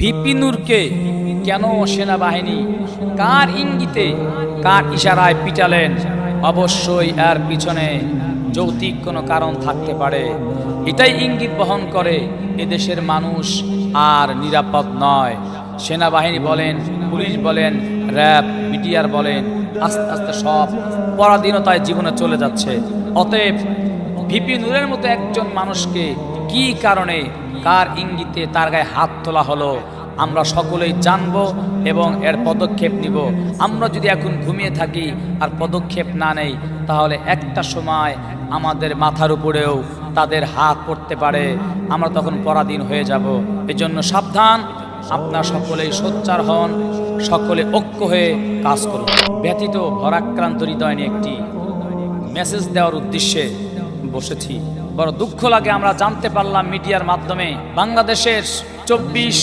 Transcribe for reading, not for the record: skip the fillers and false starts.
VP নূরকে কেন সেনাবাহিনী কার ইঙ্গিতে কার ইশারায় পিটালেন? অবশ্যই এর পিছনে যৌক্তিক কোনো কারণ থাকতে পারে। এটাই ইঙ্গিত বহন করে এদেশের মানুষ আর নিরাপদ নয়। সেনাবাহিনী বলেন, পুলিশ বলেন, র্যাব, বিটিআর বলেন, আস্তে আস্তে সব পরাধীনতায় জীবনে চলে যাচ্ছে। অতএব ভিপি নূরের মতো একজন মানুষকে কি কারণে কার ইঙ্গিতে তার গায়ে হাত তোলা হলো আমরা সকলেই জানবো এবং এর পদক্ষেপ নিব। আমরা যদি এখন ঘুমিয়ে থাকি আর পদক্ষেপ না নেই, তাহলে একটা সময় আমাদের মাথার উপরেও তাদের হাত পড়তে পারে, আমরা তখন পরাধীন হয়ে যাব। এজন্য সাবধান, আপনারা সকলেই সোচ্চার হন, সকলে ঐক্য হয়ে কাজ করুন। ব্যথিত ভরাক্রান্ত হৃদয় নিয়ে একটি মেসেজ দেওয়ার উদ্দেশ্যে বসেছি। বড় দুঃখ লাগে, আমরা জানতে পারলাম মিডিয়ার মাধ্যমে বাংলাদেশের 24